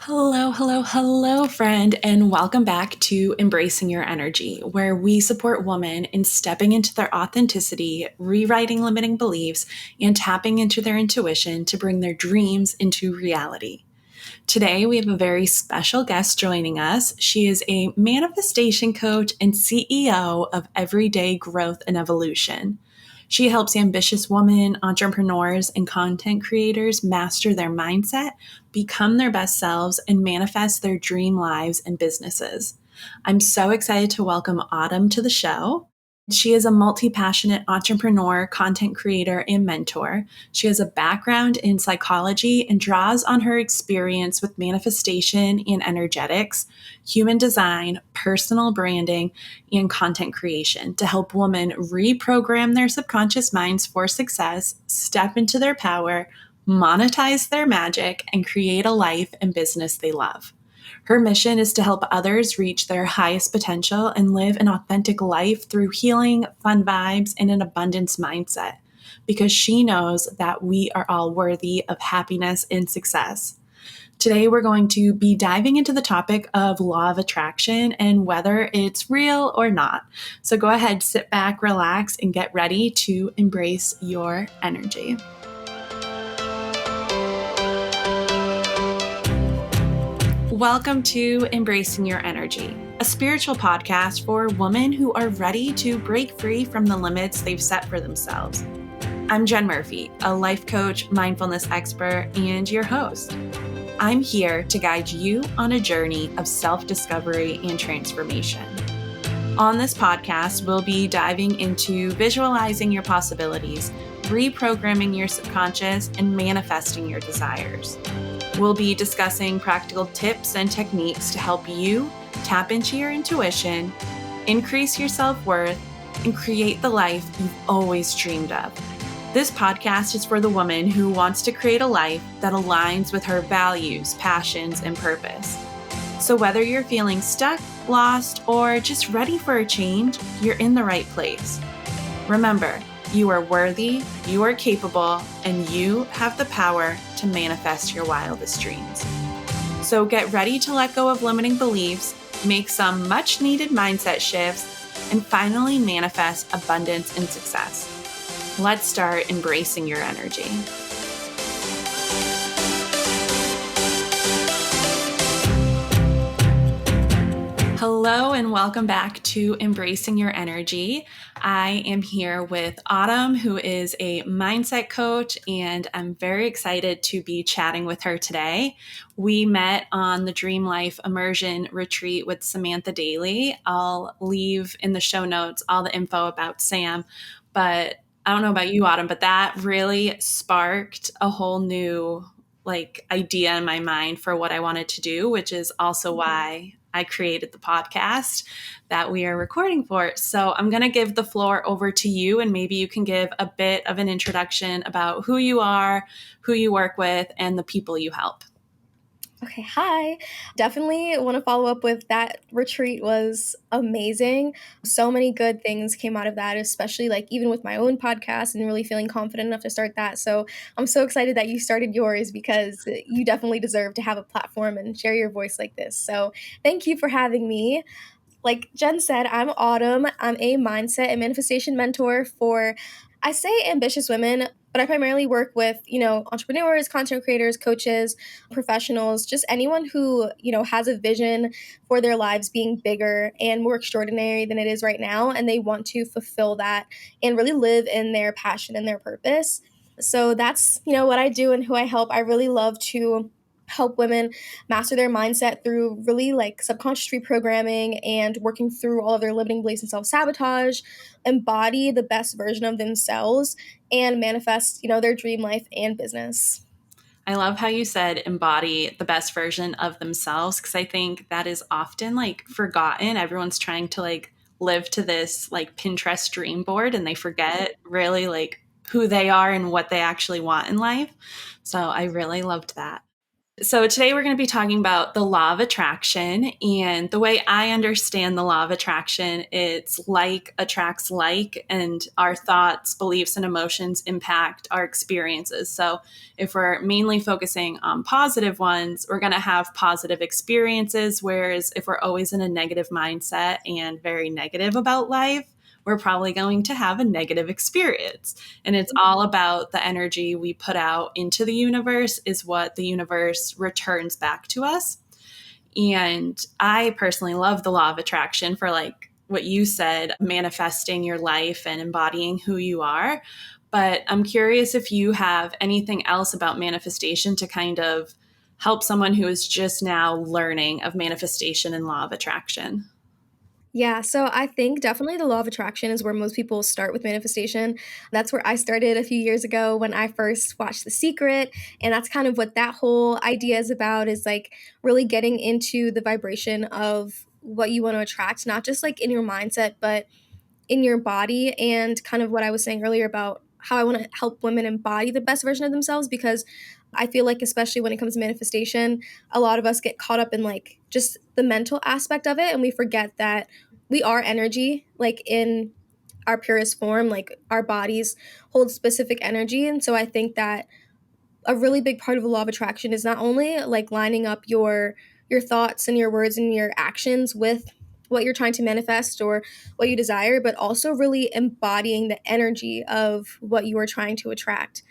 Hello, hello, hello, friend, and welcome back to Embracing Your Energy, where we support women in stepping into their authenticity, rewriting limiting beliefs, and tapping into their intuition to bring their dreams into reality. Today, we have a very special guest joining us. She is a manifestation coach and CEO of Everyday Growth and Evolution. She helps ambitious women, entrepreneurs, and content creators master their mindset, become their best selves, and manifest their dream lives and businesses. I'm so excited to welcome Autumn to the show. She is a multi passionate entrepreneur, content creator, and mentor. She has a background in psychology and draws on her experience with manifestation and energetics, human design, personal branding, and content creation to help women reprogram their subconscious minds for success, step into their power, monetize their magic, and create a life and business they love. Her mission is to help others reach their highest potential and live an authentic life through healing, fun vibes, and an abundance mindset, because she knows that we are all worthy of happiness and success. Today, we're going to be diving into the topic of law of attraction and whether it's real or not. So go ahead, sit back, relax, and get ready to embrace your energy. Welcome to Embracing Your Energy, a spiritual podcast for women who are ready to break free from the limits they've set for themselves. I'm Jen Murphy, a life coach, mindfulness expert, and your host. I'm here to guide you on a journey of self-discovery and transformation. On this podcast, we'll be diving into visualizing your possibilities, reprogramming your subconscious, and manifesting your desires. We'll be discussing practical tips and techniques to help you tap into your intuition, increase your self-worth, and create the life you've always dreamed of. This podcast is for the woman who wants to create a life that aligns with her values, passions, and purpose. So whether you're feeling stuck, lost, or just ready for a change, you're in the right place. Remember, you are worthy, you are capable, and you have the power to manifest your wildest dreams. So get ready to let go of limiting beliefs, make some much needed mindset shifts, and finally manifest abundance and success. Let's start embracing your energy. Hello and welcome back to Embracing Your Energy. I am here with Autumn, who is a mindset coach, and I'm very excited to be chatting with her today. We met on the Dream Life Immersion Retreat with Samantha Daly. I'll leave in the show notes all the info about Sam, but I don't know about you, Autumn, but that really sparked a whole new idea in my mind for what I wanted to do, which is also why I created the podcast that we are recording for. So I'm going to give the floor over to you, and maybe you can give a bit of an introduction about who you are, who you work with, and the people you help. Okay, hi. Definitely want to follow up with that retreat was amazing. So many good things came out of that, especially even with my own podcast and really feeling confident enough to start that. So I'm so excited that you started yours because you definitely deserve to have a platform and share your voice like this. So thank you for having me. Like Jen said, I'm Autumn. I'm a mindset and manifestation mentor for, I say ambitious women, but I primarily work with, entrepreneurs, content creators, coaches, professionals, just anyone who, has a vision for their lives being bigger and more extraordinary than it is right now. And they want to fulfill that and really live in their passion and their purpose. So that's, what I do and who I help. I really love to help women master their mindset through really subconscious reprogramming and working through all of their limiting beliefs and self-sabotage, embody the best version of themselves, and manifest, their dream life and business. I love how you said embody the best version of themselves, because I think that is often forgotten. Everyone's trying to live to this Pinterest dream board, and they forget really who they are and what they actually want in life. So I really loved that. So, today we're going to be talking about the law of attraction. And the way I understand the law of attraction, it's like attracts like, and our thoughts, beliefs, and emotions impact our experiences. So, if we're mainly focusing on positive ones, we're going to have positive experiences. Whereas if we're always in a negative mindset and very negative about life, we're probably going to have a negative experience. And it's all about the energy we put out into the universe, is what the universe returns back to us. And I personally love the law of attraction for, like what you said, manifesting your life and embodying who you are. But I'm curious if you have anything else about manifestation to kind of help someone who is just now learning of manifestation and law of attraction. Yeah, so I think definitely the law of attraction is where most people start with manifestation. That's where I started a few years ago when I first watched The Secret. And that's kind of what that whole idea is about, is like really getting into the vibration of what you want to attract, not just like in your mindset, but in your body. And kind of what I was saying earlier about how I want to help women embody the best version of themselves, because I feel like, especially when it comes to manifestation, a lot of us get caught up in like just the mental aspect of it, and we forget that we are energy, like in our purest form. Like our bodies hold specific energy. And so I think that a really big part of the law of attraction is not only like lining up your thoughts and your words and your actions with what you're trying to manifest or what you desire, but also really embodying the energy of what you are trying to attract.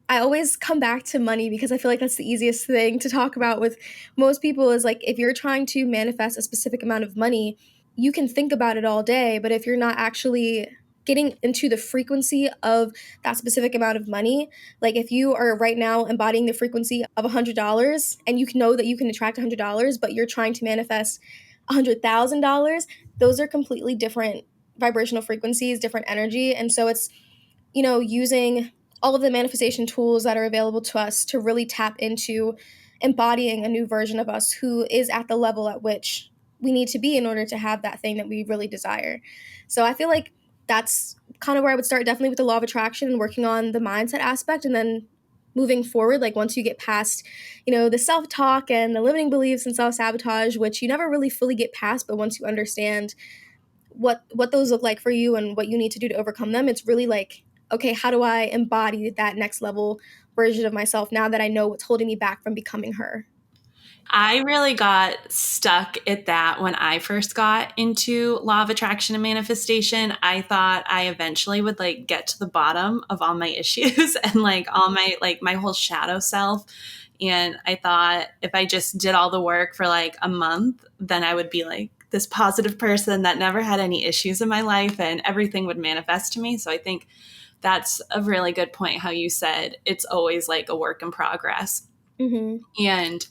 I always come back to money because I feel like that's the easiest thing to talk about with most people, is like if you're trying to manifest a specific amount of money, you can think about it all day, but if you're not actually getting into the frequency of that specific amount of money, like if you are right now embodying the frequency of $100 and you can know that you can attract $100, but you're trying to manifest $100,000, those are completely different vibrational frequencies, different energy. And so it's, using all of the manifestation tools that are available to us to really tap into embodying a new version of us who is at the level at which we need to be in order to have that thing that we really desire. So I feel like that's kind of where I would start, definitely with the law of attraction and working on the mindset aspect. And then moving forward, like once you get past, the self-talk and the limiting beliefs and self-sabotage, which you never really fully get past, but once you understand what those look like for you and what you need to do to overcome them, it's really like, okay, how do I embody that next level version of myself now that I know what's holding me back from becoming her? I really got stuck at that when I first got into law of attraction and manifestation. I thought I eventually would like get to the bottom of all my issues and like all my whole shadow self. And I thought if I just did all the work for like a month, then I would be like this positive person that never had any issues in my life and everything would manifest to me. So I think that's a really good point how you said it's always like a work in progress. Mm-hmm. And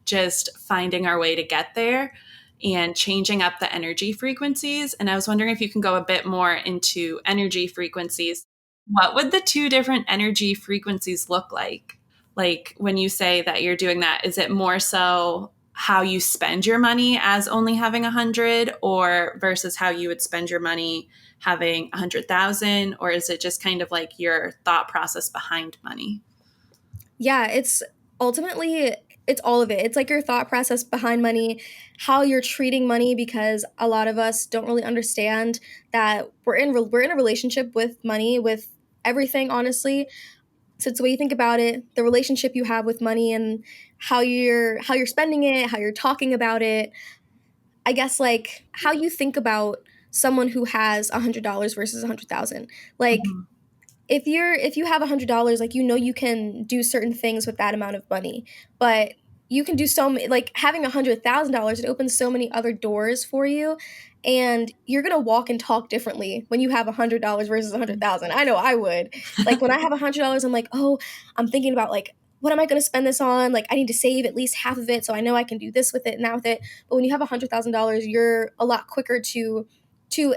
just finding our way to get there and changing up the energy frequencies. And I was wondering if you can go a bit more into energy frequencies. What would the two different energy frequencies look like? Like when you say that you're doing that, is it more so how you spend your money as only having 100, or versus how you would spend your money having 100,000? Or is it just kind of like your thought process behind money? Yeah, it's all of it. It's like your thought process behind money, how you're treating money, because a lot of us don't really understand that we're in a relationship with money, with everything, honestly. So it's the way you think about it, the relationship you have with money, and how you're spending it, how you're talking about it. I guess like how you think about someone who has $100 versus 100,000. Like Mhm. if you have $100, like you can do certain things with that amount of money, but you can do so many, like having $100,000, it opens so many other doors for you, and you're gonna walk and talk differently when you have $100 versus 100,000. I know I would. Like when I have $100, I'm like, oh, I'm thinking about like, what am I going to spend this on? Like, I need to save at least half of it so I know I can do this with it and that with it. But when you have $100,000, you're a lot quicker to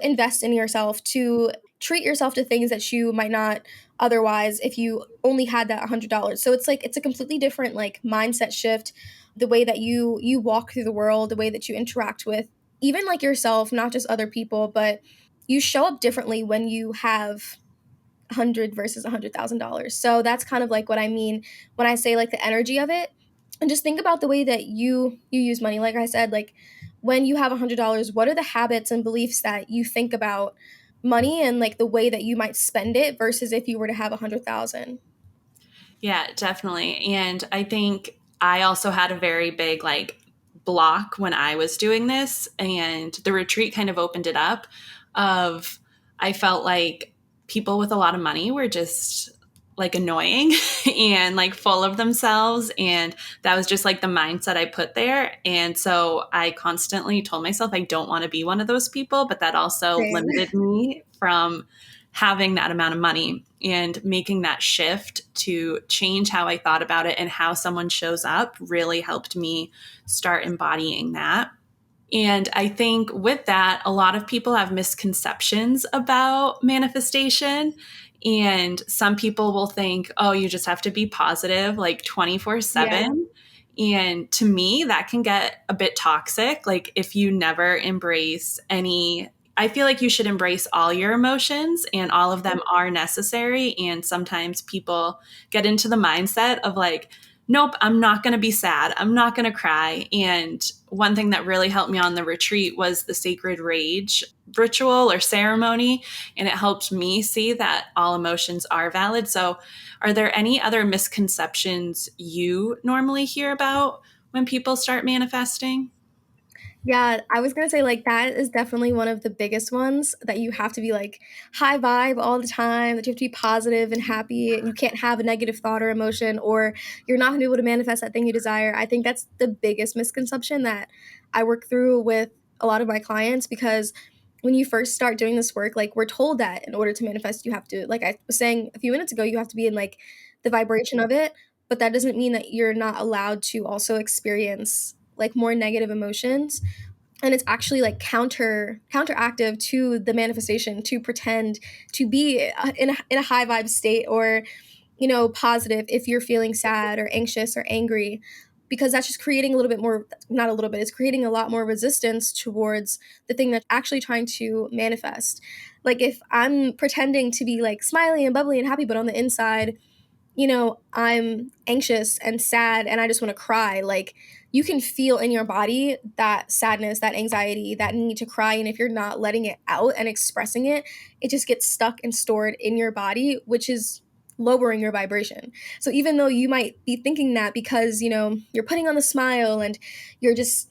invest in yourself, to treat yourself to things that you might not otherwise if you only had that $100. So it's like it's a completely different like mindset shift, the way that you walk through the world, the way that you interact with even like yourself, not just other people, but you show up differently when you have 100 versus $100,000. So that's kind of like what I mean when I say like the energy of it. And just think about the way that you use money. Like I said, like when you have $100, what are the habits and beliefs that you think about money and like the way that you might spend it versus if you were to have 100,000? Yeah, definitely. And I think I also had a very big like block when I was doing this, and the retreat kind of opened it up of I felt like people with a lot of money were just like annoying and like full of themselves, and that was just like the mindset I put there. And so I constantly told myself I don't want to be one of those people, but that also Same. limited me from having that amount of money, and making that shift to change how I thought about it and how someone shows up really helped me start embodying that. And I think with that, a lot of people have misconceptions about manifestation. And some people will think, oh, you just have to be positive like 24 Yeah. 7. And to me, that can get a bit toxic. Like if you never embrace any, I feel like you should embrace all your emotions, and all of them are necessary. And sometimes people get into the mindset of like, nope, I'm not going to be sad. I'm not going to cry. And one thing that really helped me on the retreat was the sacred rage ritual or ceremony. And it helped me see that all emotions are valid. So, are there any other misconceptions you normally hear about when people start manifesting? Yeah, I was gonna say like that is definitely one of the biggest ones that you have to be like high vibe all the time, that you have to be positive and happy, and you can't have a negative thought or emotion, or you're not gonna be able to manifest that thing you desire. I think that's the biggest misconception that I work through with a lot of my clients because when you first start doing this work, like we're told that in order to manifest, you have to, like I was saying a few minutes ago, you have to be in like the vibration of it, but that doesn't mean that you're not allowed to also experience like more negative emotions. And it's actually like counteractive to the manifestation to pretend to be in a high vibe state, or positive if you're feeling sad or anxious or angry, because that's just creating a little bit more, not a little bit, it's creating a lot more resistance towards the thing that's actually trying to manifest. Like if I'm pretending to be like smiley and bubbly and happy, but on the inside, I'm anxious and sad and I just want to cry. Like you can feel in your body that sadness, that anxiety, that need to cry. And if you're not letting it out and expressing it, it just gets stuck and stored in your body, which is lowering your vibration. So even though you might be thinking that because, you're putting on the smile and you're just,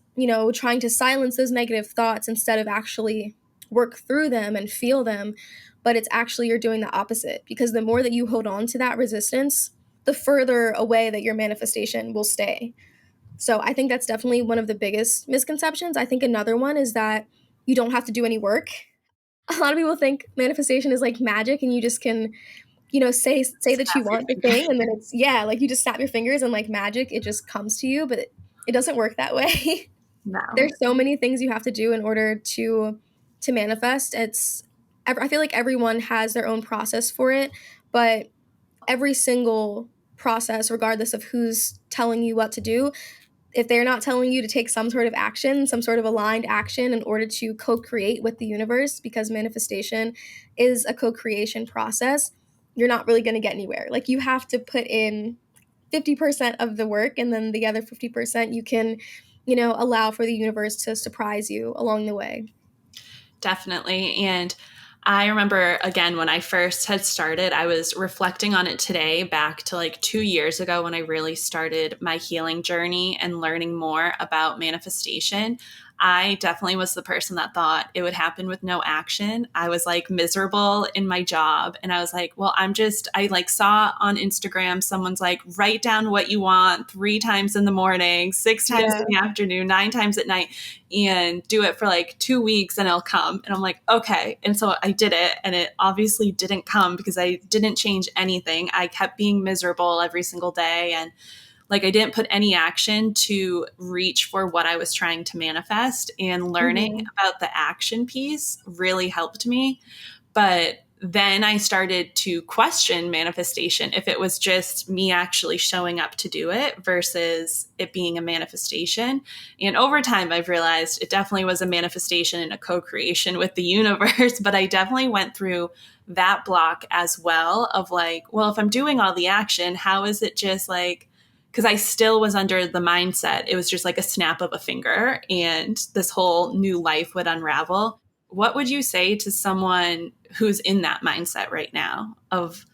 trying to silence those negative thoughts instead of actually work through them and feel them, but it's actually you're doing the opposite, because the more that you hold on to that resistance, the further away that your manifestation will stay. So I think that's definitely one of the biggest misconceptions. I think another one is that you don't have to do any work. A lot of people think manifestation is like magic and you just can, say that you Snap your want the finger. thing and then it's, yeah, like you just snap your fingers and like magic it just comes to you, but it doesn't work that way. No. There's so many things you have to do in order to manifest. I feel like everyone has their own process for it, but every single process, regardless of who's telling you what to do, if they're not telling you to take some sort of action, some sort of aligned action in order to co-create with the universe, because manifestation is a co-creation process, you're not really going to get anywhere. Like you have to put in 50% of the work, and then the other 50% you can, allow for the universe to surprise you along the way. Definitely. And I remember, again, when I first had started, I was reflecting on it today back to like 2 years ago when I really started my healing journey and learning more about manifestation. I definitely was the person that thought it would happen with no action. I was like miserable in my job. And I was like, well, I like saw on Instagram, someone's like, write down what you want 3 times in the morning, 6 times Yeah. in the afternoon, 9 times at night, and do it for like 2 weeks and it'll come. And I'm like, okay. And so I did it, and it obviously didn't come because I didn't change anything. I kept being miserable every single day. And like I didn't put any action to reach for what I was trying to manifest. And learning Mhm. about the action piece really helped me. But then I started to question manifestation, if it was just me actually showing up to do it versus it being a manifestation. And over time, I've realized it definitely was a manifestation and a co creation with the universe. But I definitely went through that block as well of like, well, if I'm doing all the action, how is it just like because I still was under the mindset it was just like a snap of a finger and this whole new life would unravel. What would you say to someone who's in that mindset right now of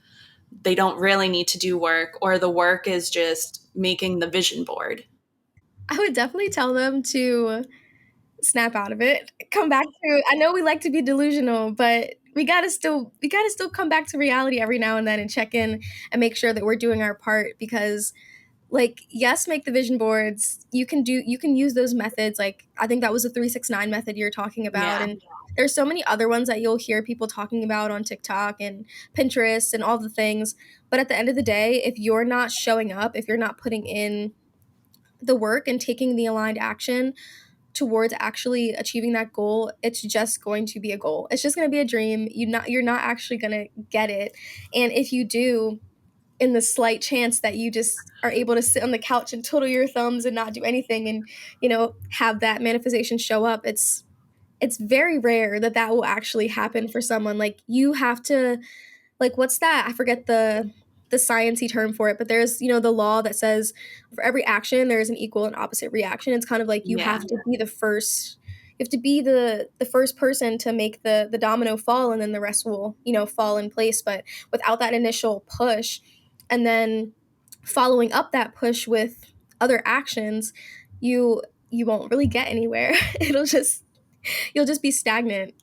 they don't really need to do work or the work is just making the vision board? I would definitely tell them to snap out of it. Come back to, I know we like to be delusional, but we gotta still come back to reality every now and then and check in and make sure that we're doing our part because like yes, make the vision boards. You can use those methods. Like I think that was the 369 method you're talking about. Yeah. And there's so many other ones that you'll hear people talking about on TikTok and Pinterest and all the things. But at the end of the day, if you're not showing up, if you're not putting in the work and taking the aligned action towards actually achieving that goal, it's just going to be a goal. It's just going to be a dream. You're not actually going to get it. And if you do, in the slight chance that you just are able to sit on the couch and twiddle your thumbs and not do anything and have that manifestation show up, it's very rare that that will actually happen for someone. Like you have to, like, what's that? I forget the sciencey term for it, but there's the law that says for every action there's an equal and opposite reaction. It's kind of like you Yeah. have to be the first. You have to be the first person to make the domino fall, and then the rest will fall in place. But without that initial push, and then following up that push with other actions, you won't really get anywhere. You'll just be stagnant.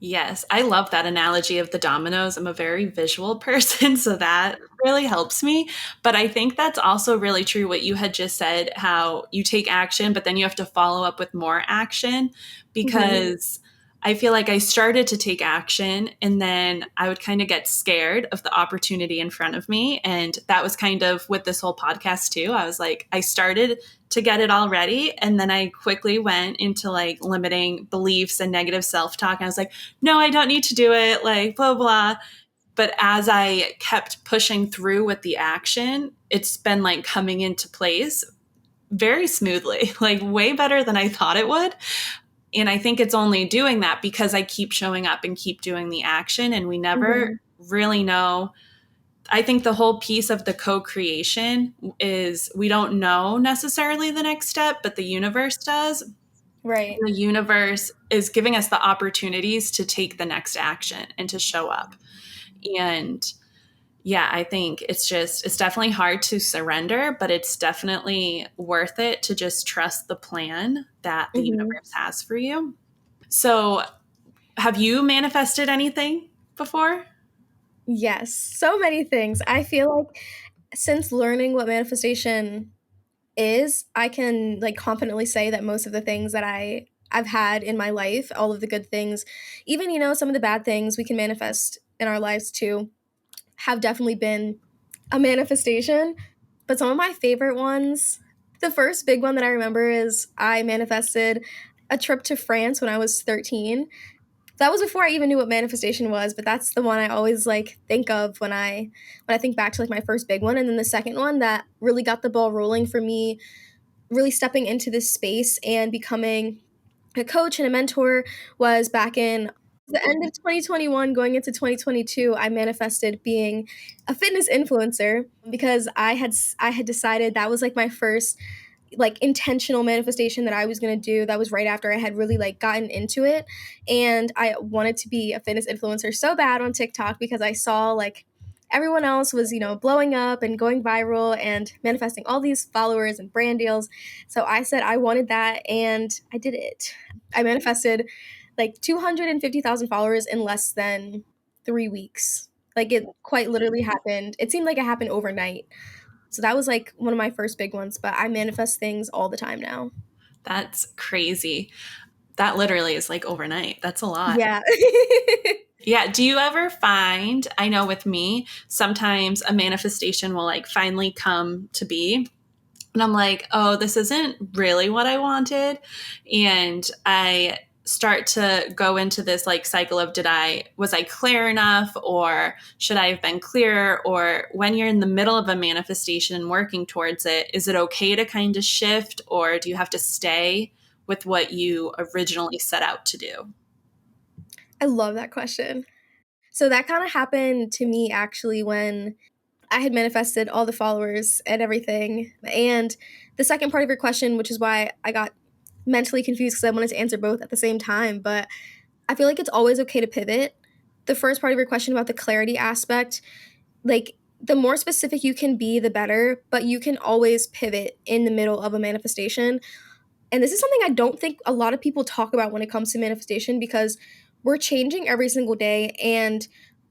Yes, I love that analogy of the dominoes. I'm a very visual person, so that really helps me. But I think that's also really true what you had just said, how you take action, but then you have to follow up with more action Mhm. because I feel like I started to take action and then I would kind of get scared of the opportunity in front of me. And that was kind of with this whole podcast too. I was like, I started to get it all ready. And then I quickly went into like limiting beliefs and negative self talk. I was like, no, I don't need to do it, like blah, blah. But as I kept pushing through with the action, it's been like coming into place very smoothly, like way better than I thought it would. And I think it's only doing that because I keep showing up and keep doing the action. And we never Mhm. really know. I think the whole piece of the co creation is we don't know necessarily the next step, but the universe does. Right. The universe is giving us the opportunities to take the next action and to show up. And yeah, I think it's definitely hard to surrender, but it's definitely worth it to just trust the plan that the Mhm. universe has for you. So, have you manifested anything before? Yes, so many things. I feel like since learning what manifestation is, I can like confidently say that most of the things that I've had in my life, all of the good things, even some of the bad things we can manifest in our lives too, have definitely been a manifestation. But some of my favorite ones, the first big one that I remember is I manifested a trip to France when I was 13. That was before I even knew what manifestation was, but that's the one I always like think of when I think back to like my first big one. And then the second one that really got the ball rolling for me, really stepping into this space and becoming a coach and a mentor, was back in the end of 2021 going into 2022. I manifested being a fitness influencer because I had decided that was like my first like intentional manifestation that I was going to do. That was right after I had really like gotten into it, and I wanted to be a fitness influencer so bad on TikTok because I saw like everyone else was blowing up and going viral and manifesting all these followers and brand deals. So I said I wanted that, and I did it. I manifested like 250,000 followers in less than 3 weeks. Like it quite literally happened. It seemed like it happened overnight. So that was like one of my first big ones, but I manifest things all the time now. That's crazy. That literally is like overnight. That's a lot. Yeah. Yeah. Do you ever find, I know with me, sometimes a manifestation will like finally come to be. And I'm like, oh, this isn't really what I wanted. And I start to go into this like cycle of was I clear enough or should I have been clearer? Or when you're in the middle of a manifestation and working towards it, is it okay to kind of shift or do you have to stay with what you originally set out to do? I love that question. So that kind of happened to me actually when I had manifested all the followers and everything. And the second part of your question, which is why I got mentally confused because I wanted to answer both at the same time, but I feel like it's always okay to pivot. The first part of your question about the clarity aspect, like the more specific you can be, the better, but you can always pivot in the middle of a manifestation. And this is something I don't think a lot of people talk about when it comes to manifestation because we're changing every single day. And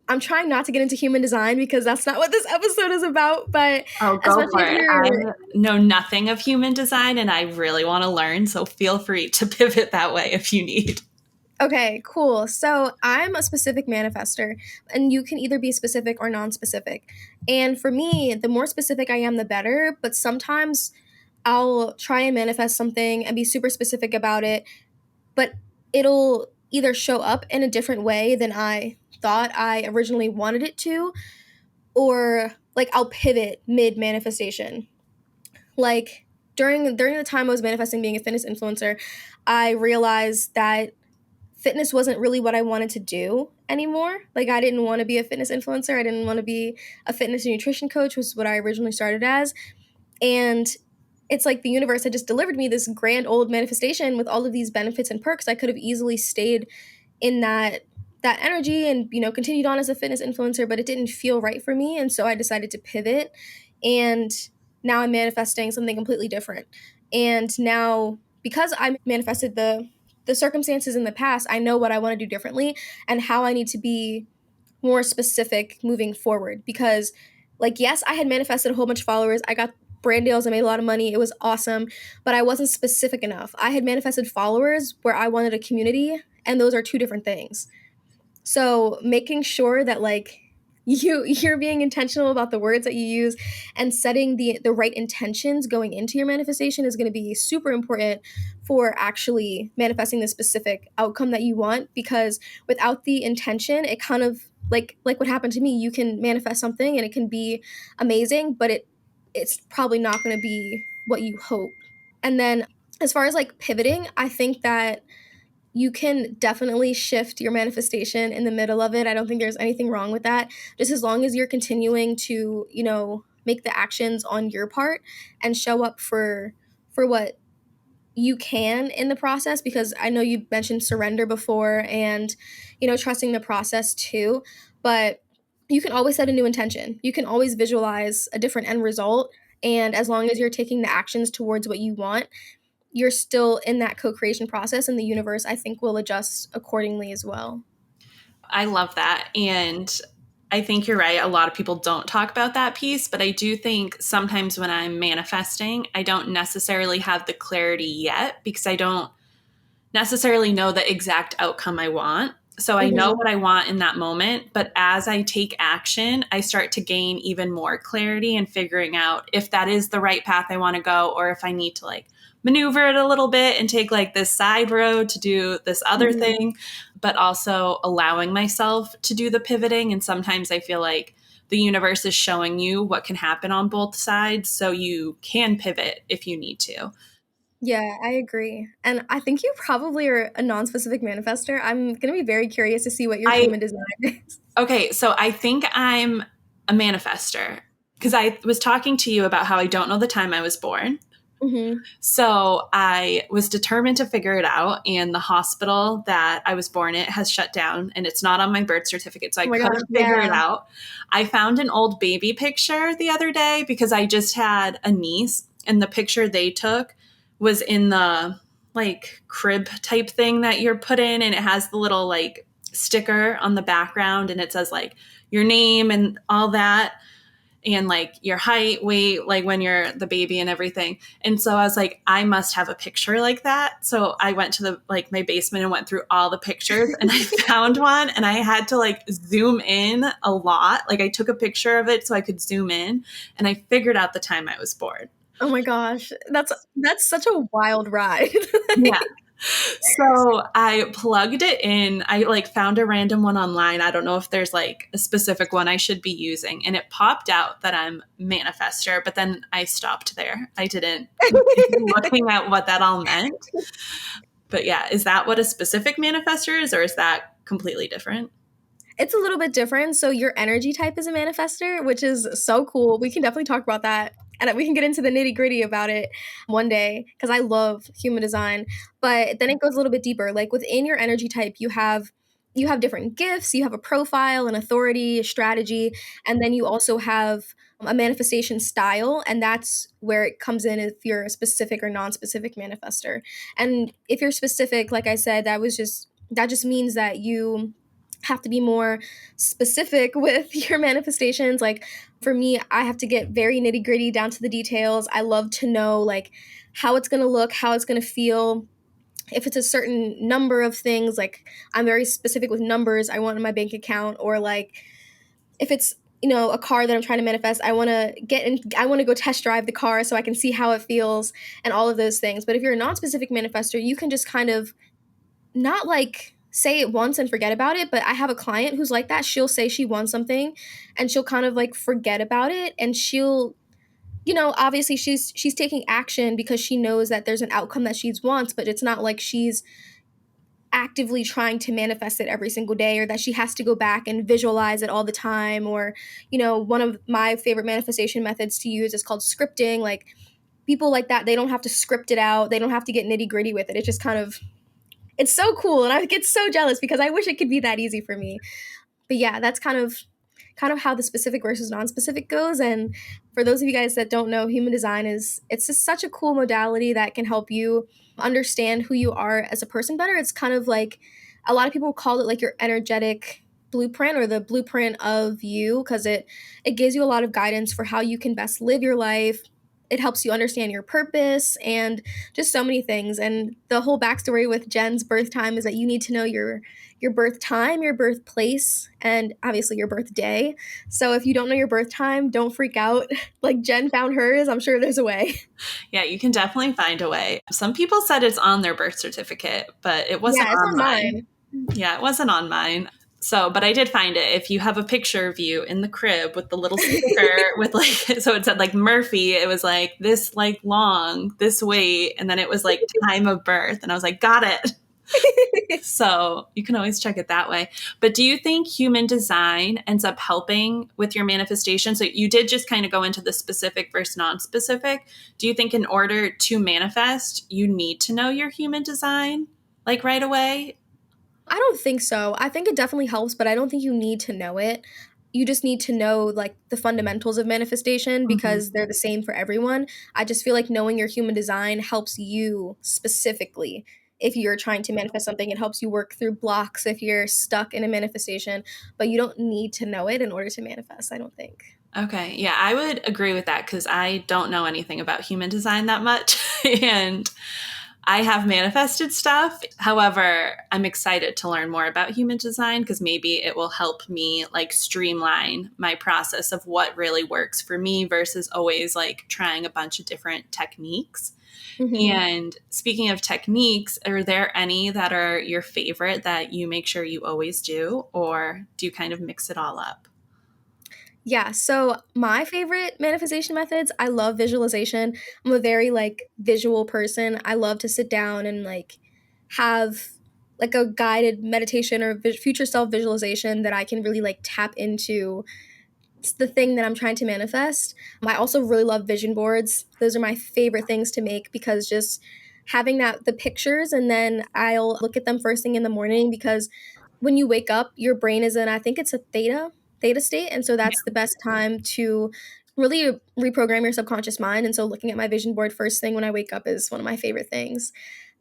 I'm trying not to get into human design because that's not what this episode is about. But Oh, go especially for if it. you're I know nothing of human design and I really want to learn. So feel free to pivot that way if you need. okay, cool. So I'm a specific manifester, and you can either be specific or non specific. And for me, the more specific I am, the better. But sometimes I'll try and manifest something and be super specific about it, but it'll either show up in a different way than I thought I originally wanted it to, or like I'll pivot mid manifestation. Like during the time I was manifesting being a fitness influencer, I realized that fitness wasn't really what I wanted to do anymore. Like I didn't want to be a fitness influencer. I didn't want to be a fitness and nutrition coach, was what I originally started as. And it's like the universe had just delivered me this grand old manifestation with all of these benefits and perks. I could have easily stayed in that energy and continued on as a fitness influencer, but it didn't feel right for me, and so I decided to pivot. And now I'm manifesting something completely different. And now, because I manifested the circumstances in the past, I know what I want to do differently and how I need to be more specific moving forward. Because, like, yes, I had manifested a whole bunch of followers. I got brand deals. I made a lot of money. It was awesome. But I wasn't specific enough. I had manifested followers where I wanted a community, and those are two different things. So making sure that like you're being intentional about the words that you use and setting the right intentions going into your manifestation is going to be super important for actually manifesting the specific outcome that you want, because without the intention, it kind of like what happened to me, you can manifest something and it can be amazing, but it's probably not going to be what you hope. And then as far as like pivoting, I think that you can definitely shift your manifestation in the middle of it. I don't think there's anything wrong with that. Just as long as you're continuing to, make the actions on your part and show up for what you can in the process, because I know you mentioned surrender before and, trusting the process too, but you can always set a new intention. You can always visualize a different end result, and as long as you're taking the actions towards what you want, you're still in that co-creation process, and the universe, I think, will adjust accordingly as well. I love that. And I think you're right. A lot of people don't talk about that piece, but I do think sometimes when I'm manifesting, I don't necessarily have the clarity yet because I don't necessarily know the exact outcome I want. So I know what I want in that moment, but as I take action, I start to gain even more clarity and figuring out if that is the right path I want to go, or if I need to like maneuver it a little bit and take like this side road to do this other thing, but also allowing myself to do the pivoting. And sometimes I feel like the universe is showing you what can happen on both sides so you can pivot if you need to. Yeah, I agree. And I think you probably are a non-specific manifester. I'm going to be very curious to see what your I human design is. Okay, so I think I'm a manifester because I was talking to you about how I don't know the time I was born. So I was determined to figure it out, and the hospital that I was born at has shut down, and it's not on my birth certificate, so I couldn't figure it out. I found an old baby picture the other day because I just had a niece, and the picture they took was in the like crib type thing that you're put in, and it has the little like sticker on the background, and it says like your name and all that, and like your height, weight, like when you're the baby and everything. And so I was like, I must have a picture like that. So I went to the like my basement and went through all the pictures and I found one, and I had to like zoom in a lot. Like I took a picture of it so I could zoom in, and I figured out the time I was born. Oh my gosh, that's such a wild ride. Yeah. So I plugged it in. I like found a random one online. I don't know if there's like a specific one I should be using. And it popped out that I'm manifester, but then I stopped there. I didn't looking at what that all meant. But yeah, is that what a specific manifester is, or is that completely different? It's a little bit different. So your energy type is a manifester, which is so cool. We can definitely talk about that. And we can get into the nitty gritty about it one day because I love human design. But then it goes a little bit deeper. Like within your energy type, you have different gifts, you have a profile, an authority, a strategy, and then you also have a manifestation style, and that's where it comes in if you're a specific or non-specific manifester. And if you're specific, like I said, that just means that you have to be more specific with your manifestations. Like for me, I have to get very nitty gritty down to the details. I love to know like how it's going to look, how it's going to feel. If it's a certain number of things, like I'm very specific with numbers I want in my bank account, or like if it's a car that I'm trying to manifest, I want to go test drive the car so I can see how it feels and all of those things. But if you're a non-specific manifester, you can just kind of not like say it once and forget about it. But I have a client who's like that. She'll say she wants something and she'll kind of like forget about it, and she'll obviously she's taking action because she knows that there's an outcome that she wants, but it's not like she's actively trying to manifest it every single day, or that she has to go back and visualize it all the time. Or one of my favorite manifestation methods to use is called scripting. Like people like that, they don't have to script it out, they don't have to get nitty gritty with it. It's just kind of, it's so cool, and I get so jealous because I wish it could be that easy for me. But yeah, that's kind of how the specific versus non-specific goes. And for those of you guys that don't know, human design it's just such a cool modality that can help you understand who you are as a person better. It's kind of like, a lot of people call it like your energetic blueprint, or the blueprint of you, because it gives you a lot of guidance for how you can best live your life. It helps you understand your purpose and just so many things. And the whole backstory with Jen's birth time is that you need to know your birth time, your birthplace, and obviously your birthday. So if you don't know your birth time, don't freak out. Like Jen found hers, I'm sure there's a way. Yeah, you can definitely find a way. Some people said it's on their birth certificate, but it wasn't Yeah, it's on on mine. mine. Yeah, it wasn't on mine. So, but I did find it. If you have a picture of you in the crib with the little sticker with like, so it said like Murphy, it was like this like long, this weight, and then it was like time of birth. And I was like, got it. So you can always check it that way. But do you think human design ends up helping with your manifestation? So you did just kind of go into the specific versus non-specific. Do you think in order to manifest, you need to know your human design like right away? I don't think so. I think it definitely helps, but I don't think you need to know it. You just need to know like the fundamentals of manifestation Mhm. because they're the same for everyone. I just feel like knowing your human design helps you specifically. If you're trying to manifest something, it helps you work through blocks if you're stuck in a manifestation, but you don't need to know it in order to manifest, I don't think. Okay. Yeah, I would agree with that because I don't know anything about human design that much. And I have manifested stuff. However, I'm excited to learn more about human design because maybe it will help me like streamline my process of what really works for me versus always like trying a bunch of different techniques. Mhm. And speaking of techniques, are there any that are your favorite that you make sure you always do, or do you kind of mix it all up? Yeah, so my favorite manifestation methods, I love visualization. I'm a very like visual person. I love to sit down and like have like a guided meditation or future self visualization that I can really like tap into the thing that I'm trying to manifest. I also really love vision boards. Those are my favorite things to make because just having the pictures, and then I'll look at them first thing in the morning because when you wake up, your brain is in, I think it's a theta state, and so that's the best time to really reprogram your subconscious mind. And so looking at my vision board first thing when I wake up is one of my favorite things.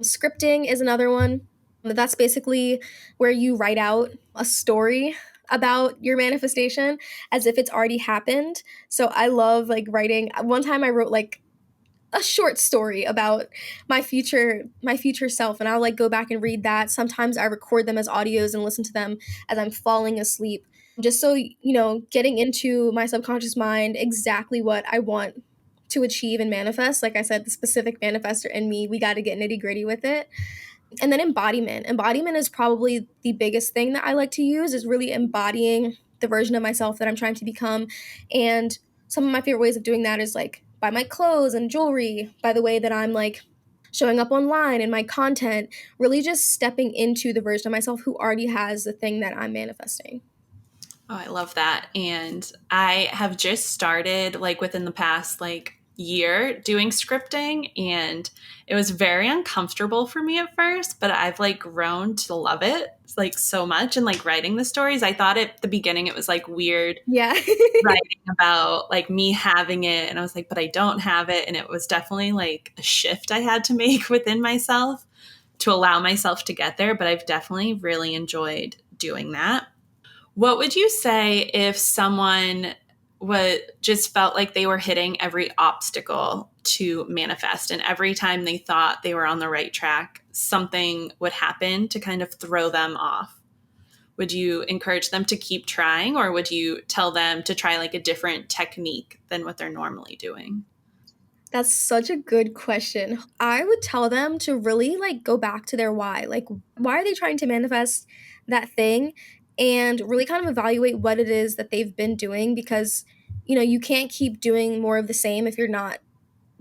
Scripting is another one. That's basically where you write out a story about your manifestation as if it's already happened. So I love like writing. One time I wrote like a short story about my future self, and I'll like go back and read that. Sometimes I record them as audios and listen to them as I'm falling asleep, just so getting into my subconscious mind exactly what I want to achieve and manifest. Like I said, the specific manifester in me, we got to get nitty gritty with it. And then embodiment is probably the biggest thing that I like to use, is really embodying the version of myself that I'm trying to become. And some of my favorite ways of doing that is like by my clothes and jewelry, by the way that I'm like showing up online and my content, really just stepping into the version of myself who already has the thing that I'm manifesting. Oh, I love that. And I have just started like within the past like year doing scripting, and it was very uncomfortable for me at first, but I've like grown to love it like so much. And like writing the stories, I thought at the beginning it was like weird Yeah. writing about like me having it, and I was like, but I don't have it. And it was definitely like a shift I had to make within myself to allow myself to get there, but I've definitely really enjoyed doing that. What would you say if someone would just felt like they were hitting every obstacle to manifest, and every time they thought they were on the right track, something would happen to kind of throw them off? Would you encourage them to keep trying, or would you tell them to try like a different technique than what they're normally doing? That's such a good question. I would tell them to really like go back to their why. Like, why are they trying to manifest that thing? And really kind of evaluate what it is that they've been doing, because, you can't keep doing more of the same if you're not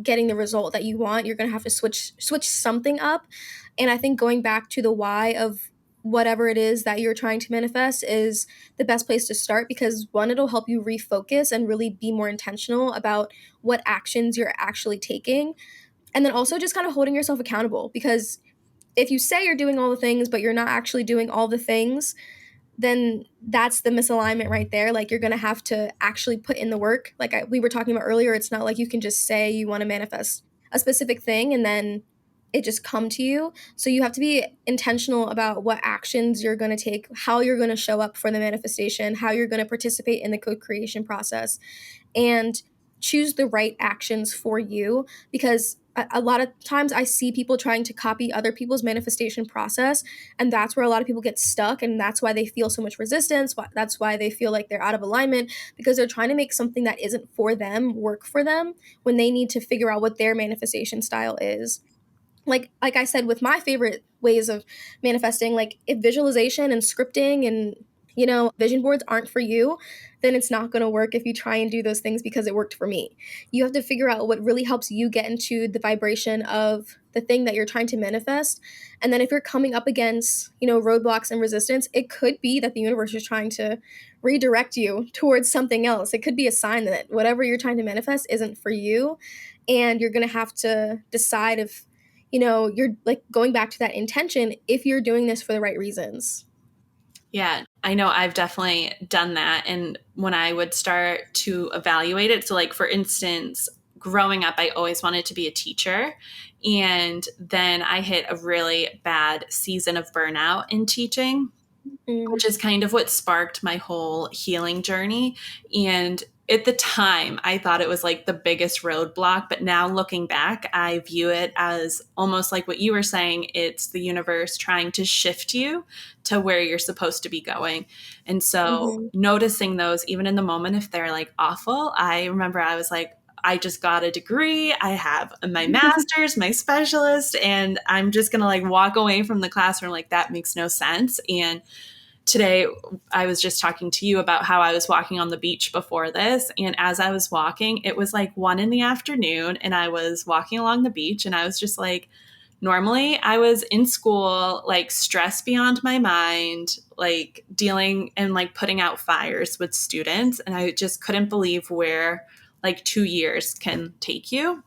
getting the result that you want. You're going to have to switch something up. And I think going back to the why of whatever it is that you're trying to manifest is the best place to start, because one, it'll help you refocus and really be more intentional about what actions you're actually taking. And then also just kind of holding yourself accountable, because if you say you're doing all the things but you're not actually doing all the things, then that's the misalignment right there. Like, you're going to have to actually put in the work. Like we were talking about earlier, it's not like you can just say you want to manifest a specific thing and then it just come to you. So you have to be intentional about what actions you're going to take, how you're going to show up for the manifestation, how you're going to participate in the co-creation process, and choose the right actions for you. Because a lot of times I see people trying to copy other people's manifestation process, and that's where a lot of people get stuck, and that's why they feel so much resistance. That's why they feel like they're out of alignment, because they're trying to make something that isn't for them work for them, when they need to figure out what their manifestation style is. Like I said, with my favorite ways of manifesting, like if visualization and scripting and vision boards aren't for you, then it's not going to work if you try and do those things because it worked for me. You have to figure out what really helps you get into the vibration of the thing that you're trying to manifest. And then if you're coming up against roadblocks and resistance, it could be that the universe is trying to redirect you towards something else. It could be a sign that whatever you're trying to manifest isn't for you, and you're going to have to decide if you're like going back to that intention, if you're doing this for the right reasons. Yeah, I know I've definitely done that. And when I would start to evaluate it, so like for instance, growing up, I always wanted to be a teacher. And then I hit a really bad season of burnout in teaching, Mm. which is kind of what sparked my whole healing journey. And at the time, I thought it was like the biggest roadblock. But now looking back, I view it as almost like what you were saying. It's the universe trying to shift you to where you're supposed to be going. And so Mm-hmm. noticing those, even in the moment, if they're like awful, I remember I was like, I just got a degree. I have my master's, my specialist, and I'm just going to like walk away from the classroom like that makes no sense. And today I was just talking to you about how I was walking on the beach before this. And as I was walking, it was like 1 p.m, and I was walking along the beach, and I was just like, normally I was in school, like stressed beyond my mind, like dealing and like putting out fires with students. And I just couldn't believe where like 2 years can take you.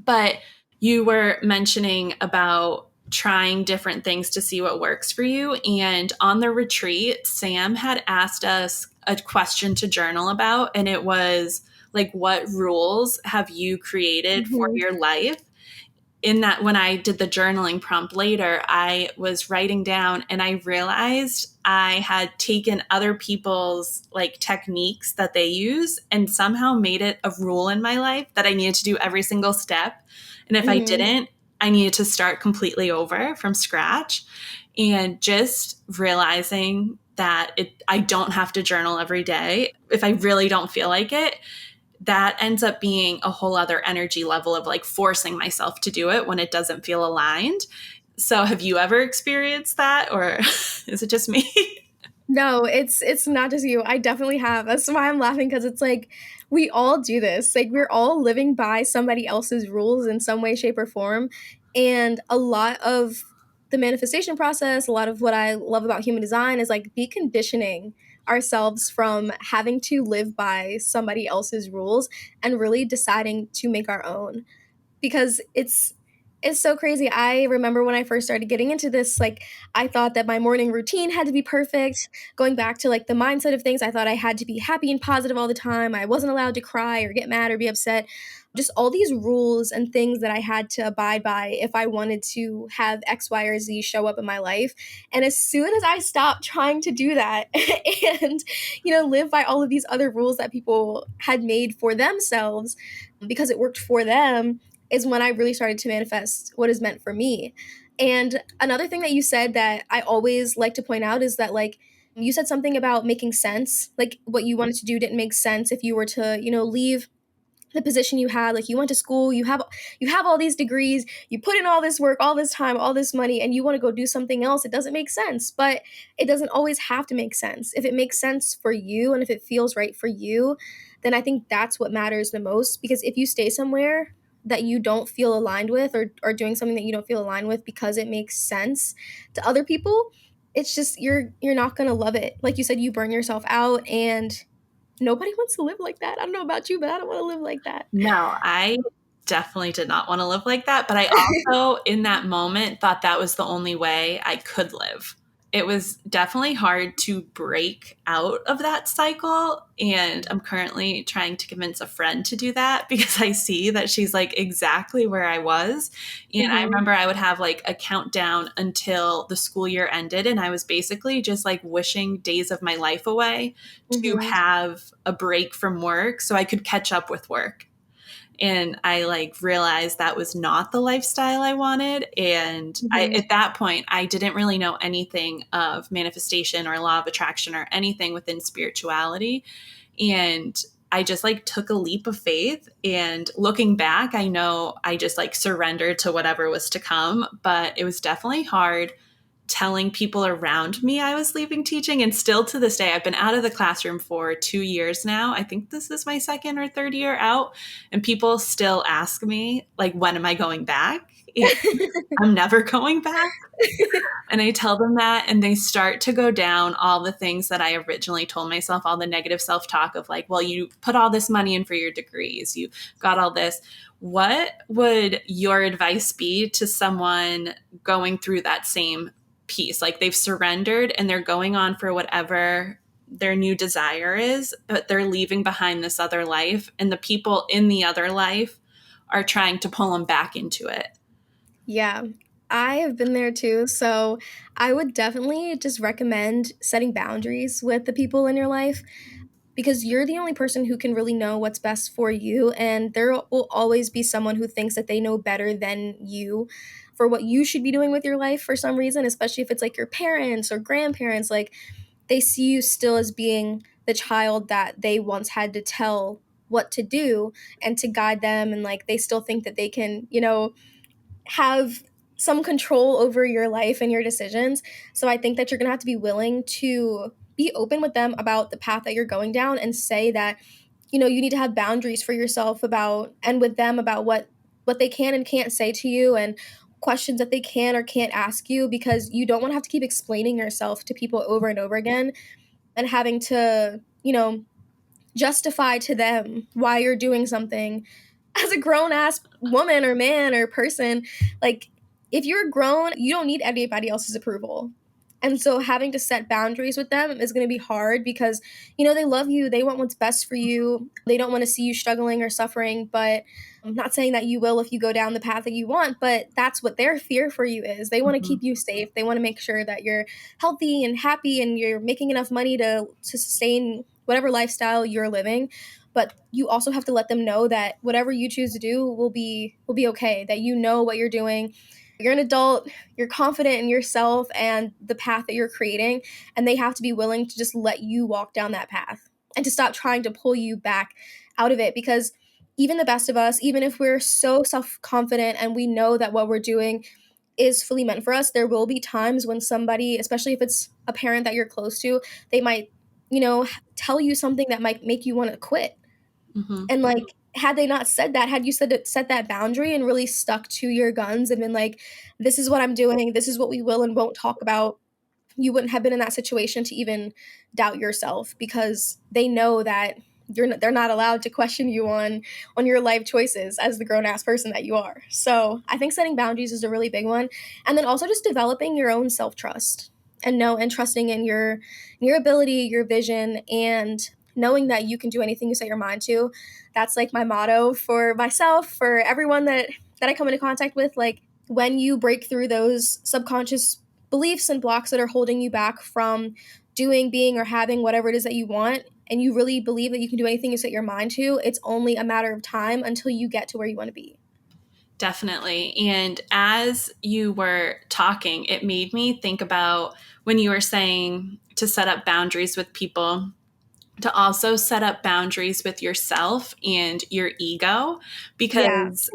But you were mentioning about trying different things to see what works for you. And on the retreat, Sam had asked us a question to journal about, and it was like, what rules have you created for Mm-hmm. your life? In that, when I did the journaling prompt later, I was writing down and I realized I had taken other people's like techniques that they use and somehow made it a rule in my life that I needed to do every single step. And if I Mm-hmm. didn't, I needed to start completely over from scratch. And just realizing that I don't have to journal every day if I really don't feel like it, that ends up being a whole other energy level of like forcing myself to do it when it doesn't feel aligned. So have you ever experienced that, or is it just me? No, it's not just you. I definitely have. That's why I'm laughing, because it's like we all do this. Like, we're all living by somebody else's rules in some way, shape, or form. And a lot of the manifestation process, a lot of what I love about human design is like deconditioning ourselves from having to live by somebody else's rules and really deciding to make our own, because it's so crazy. I remember when I first started getting into this, like, I thought that my morning routine had to be perfect. Going back to like the mindset of things, I thought I had to be happy and positive all the time. I wasn't allowed to cry or get mad or be upset. Just all these rules and things that I had to abide by if I wanted to have X, Y, or Z show up in my life. And as soon as I stopped trying to do that and, live by all of these other rules that people had made for themselves because it worked for them, is when I really started to manifest what is meant for me. And another thing that you said that I always like to point out is that, like, you said something about making sense. Like, what you wanted to do didn't make sense if you were to, leave the position you had. Like, you went to school, you have all these degrees, you put in all this work, all this time, all this money, and you want to go do something else. It doesn't make sense. But it doesn't always have to make sense. If it makes sense for you and if it feels right for you, then I think that's what matters the most. Because if you stay somewhere that you don't feel aligned with, or doing something that you don't feel aligned with because it makes sense to other people, it's just you're not going to love it. Like you said, you burn yourself out, and nobody wants to live like that. I don't know about you, but I don't want to live like that. No, I definitely did not want to live like that. But I also, in that moment, thought that was the only way I could live. It was definitely hard to break out of that cycle. And I'm currently trying to convince a friend to do that because I see that she's like exactly where I was. And I remember I would have like a countdown until the school year ended. And I was basically just like wishing days of my life away to have a break from work so I could catch up with work. And I like realized that was not the lifestyle I wanted. And at that point, I didn't really know anything of manifestation or law of attraction or anything within spirituality. And I just like took a leap of faith. And looking back, I know I just like surrendered to whatever was to come. But it was definitely hard telling people around me I was leaving teaching. And still to this day, I've been out of the classroom for 2 years now. I think this is my second or third year out. And people still ask me, like, when am I going back? I'm never going back. And I tell them that, and they start to go down all the things that I originally told myself, all the negative self-talk of like, well, you put all this money in for your degrees, you got all this. What would your advice be to someone going through that same piece? Like, they've surrendered and they're going on for whatever their new desire is, but they're leaving behind this other life, and the people in the other life are trying to pull them back into it. Yeah, I have been there too. So I would definitely just recommend setting boundaries with the people in your life, because you're the only person who can really know what's best for you. And there will always be someone who thinks that they know better than you for what you should be doing with your life for some reason, especially if it's like your parents or grandparents. Like, they see you still as being the child that they once had to tell what to do and to guide them. And like, they still think that they can, have some control over your life and your decisions. So I think that you're going to have to be willing to be open with them about the path that you're going down, and say that, you need to have boundaries for yourself about, and with them about what they can and can't say to you, and questions that they can or can't ask you, because you don't want to have to keep explaining yourself to people over and over again and having to, justify to them why you're doing something as a grown ass woman or man or person. Like, if you're grown, you don't need anybody else's approval. And so having to set boundaries with them is going to be hard, because, they love you. They want what's best for you. They don't want to see you struggling or suffering. But I'm not saying that you will if you go down the path that you want, but that's what their fear for you is. They want to keep you safe. They want to make sure that you're healthy and happy and you're making enough money to sustain whatever lifestyle you're living. But you also have to let them know that whatever you choose to do will be okay, that you know what you're doing. You're an adult, you're confident in yourself and the path that you're creating, and they have to be willing to just let you walk down that path and to stop trying to pull you back out of it. Because even the best of us, even if we're so self-confident and we know that what we're doing is fully meant for us, there will be times when somebody, especially if it's a parent that you're close to, they might, tell you something that might make you want to quit. And like, had they not said that, had you set that boundary and really stuck to your guns and been like, this is what I'm doing, this is what we will and won't talk about, you wouldn't have been in that situation to even doubt yourself, because they know that they're not allowed to question you on your life choices as the grown ass person that you are. So I think setting boundaries is a really big one, and then also just developing your own self trust and trusting in your ability, your vision, and knowing that you can do anything you set your mind to. That's like my motto for myself, for everyone that I come into contact with. Like, when you break through those subconscious beliefs and blocks that are holding you back from doing, being, or having whatever it is that you want, and you really believe that you can do anything you set your mind to, it's only a matter of time until you get to where you want to be. Definitely. And as you were talking, it made me think about when you were saying to set up boundaries with people, to also set up boundaries with yourself and your ego, Yeah. because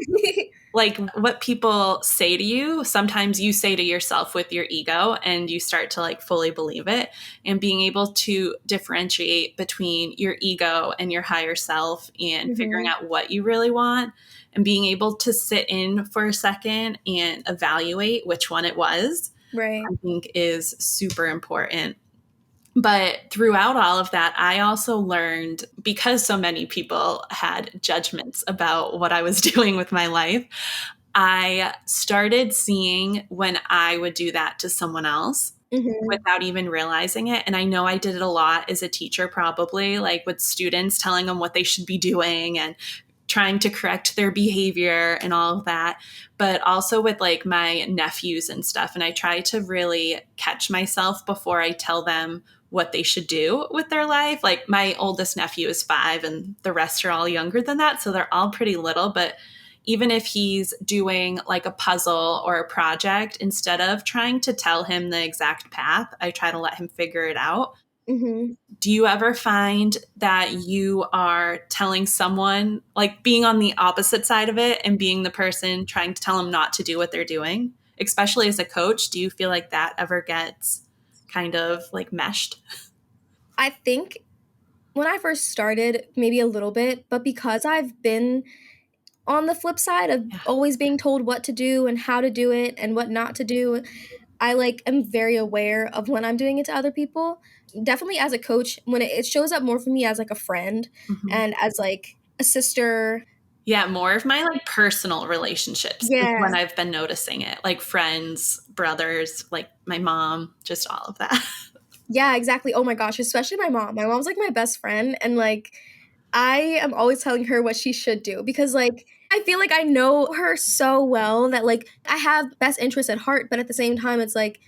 like what people say to you, sometimes you say to yourself with your ego and you start to like fully believe it. And being able to differentiate between your ego and your higher self and figuring Hmm. out what you really want and being able to sit in for a second and evaluate which one it was, Right. I think is super important. But throughout all of that, I also learned, because so many people had judgments about what I was doing with my life, I started seeing when I would do that to someone else Hmm. without even realizing it. And I know I did it a lot as a teacher, probably, like with students, telling them what they should be doing and trying to correct their behavior and all of that, but also with like my nephews and stuff. And I try to really catch myself before I tell them what they should do with their life. Like my oldest nephew is 5 and the rest are all younger than that. So they're all pretty little, but even if he's doing like a puzzle or a project, instead of trying to tell him the exact path, I try to let him figure it out. Hmm. Do you ever find that you are telling someone, like being on the opposite side of it and being the person trying to tell them not to do what they're doing? Especially as a coach, do you feel like that ever gets kind of like meshed? I think when I first started, maybe a little bit, but because I've been on the flip side of Yeah. always being told what to do and how to do it and what not to do, I like am very aware of when I'm doing it to other people. Definitely as a coach, when it shows up more for me as like a friend Mhm. and as like a sister. Yeah, more of my like personal relationships is when Yeah. I've been noticing it, like friends, brothers, like my mom, just all of that. Yeah, exactly. Oh my gosh, especially my mom. My mom's like my best friend, and like I am always telling her what she should do, because like I feel like I know her so well that like I have best interests at heart, but at the same time it's like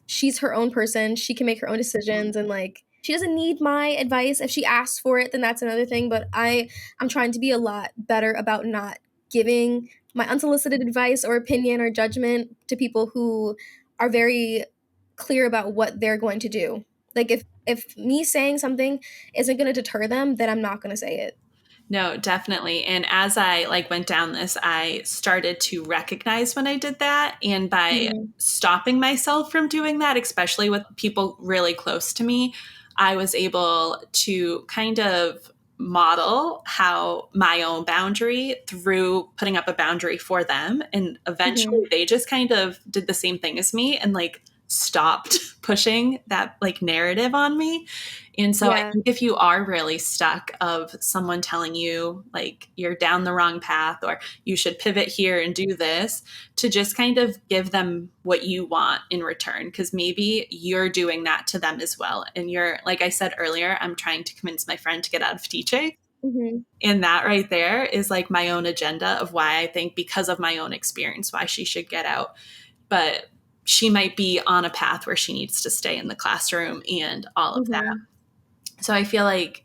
she's her own person. She can make her own decisions, and like she doesn't need my advice. If she asks for it, then that's another thing, but I'm trying to be a lot better about not giving my unsolicited advice or opinion or judgment to people who are very clear about what they're going to do. Like if me saying something isn't going to deter them, then I'm not going to say it. No, definitely. And as I like went down this, I started to recognize when I did that. And by Mhm. stopping myself from doing that, especially with people really close to me, I was able to kind of model how my own boundary through putting up a boundary for them. And eventually Mhm. they just kind of did the same thing as me and like stopped pushing that like narrative on me. And so I Yeah. think if you are really stuck of someone telling you like you're down the wrong path or you should pivot here and do this, to just kind of give them what you want in return, because maybe you're doing that to them as well. And you're, like I said earlier, I'm trying to convince my friend to get out of teaching. Mhm. And that right there is like my own agenda of why I think, because of my own experience, why she should get out. But she might be on a path where she needs to stay in the classroom and all of that. Mhm. So I feel like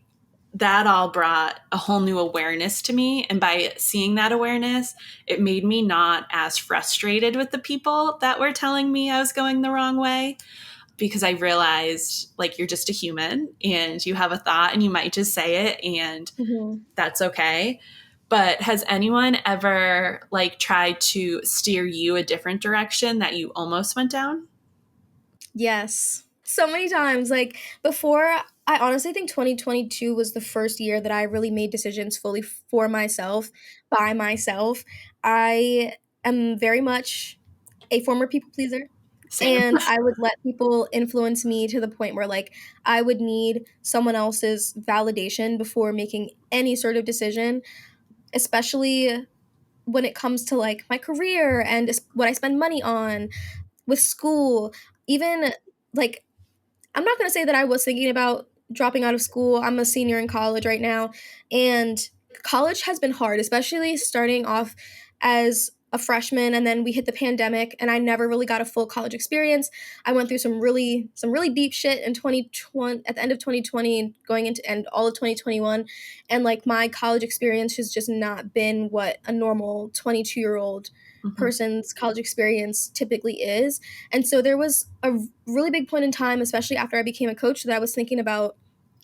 that all brought a whole new awareness to me. And by seeing that awareness, it made me not as frustrated with the people that were telling me I was going the wrong way, because I realized like you're just a human and you have a thought and you might just say it and Mhm. that's okay. But has anyone ever like tried to steer you a different direction that you almost went down? Yes. So many times. Like before, I honestly think 2022 was the first year that I really made decisions fully for myself, by myself. I am very much a former people pleaser. Same. And I would let people influence me to the point where like I would need someone else's validation before making any sort of decision, especially when it comes to like my career and what I spend money on with school. Even like, I'm not going to say that I was thinking about dropping out of school. I'm a senior in college right now, and college has been hard, especially starting off as a freshman, and then we hit the pandemic and I never really got a full college experience. I went through some really deep shit in 2020, at the end of 2020 and going into and all of 2021, and like my college experience has just not been what a normal 22-year-old Mhm. person's college experience typically is. And so there was a really big point in time, especially after I became a coach, that I was thinking about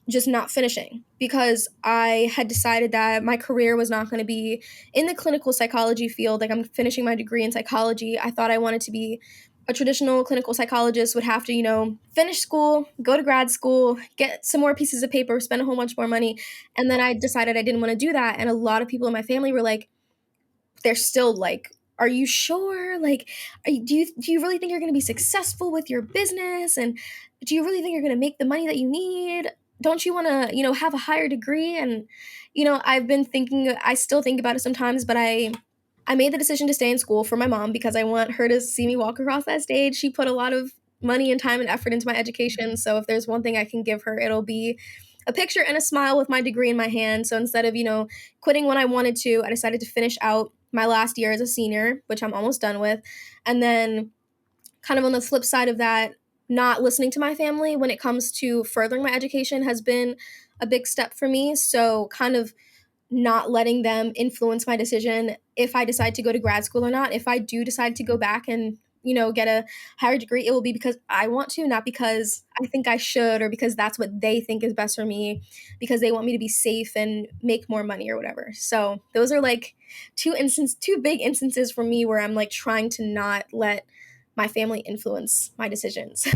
just not finishing because I had decided that my career was not going to be in the clinical psychology field. Like, I'm finishing my degree in psychology. I thought I wanted to be a traditional clinical psychologist, would have to, finish school, go to grad school, get some more pieces of paper, spend a whole bunch more money. And then I decided I didn't want to do that. And a lot of people in my family were like, they're still like, are you sure? Like, do you really think you're going to be successful with your business? And do you really think you're going to make the money that you need? Don't you want to, have a higher degree? And, I've been thinking, I still think about it sometimes, but I made the decision to stay in school for my mom because I want her to see me walk across that stage. She put a lot of money and time and effort into my education. So if there's one thing I can give her, it'll be a picture and a smile with my degree in my hand. So instead of, quitting when I wanted to, I decided to finish out my last year as a senior, which I'm almost done with. And then, kind of on the flip side of that, not listening to my family when it comes to furthering my education has been a big step for me. So, kind of not letting them influence my decision if I decide to go to grad school or not. If I do decide to go back and, get a higher degree, it will be because I want to, not because I think I should or because that's what they think is best for me, because they want me to be safe and make more money or whatever. So those are like two big instances for me where I'm like trying to not let my family influence my decisions.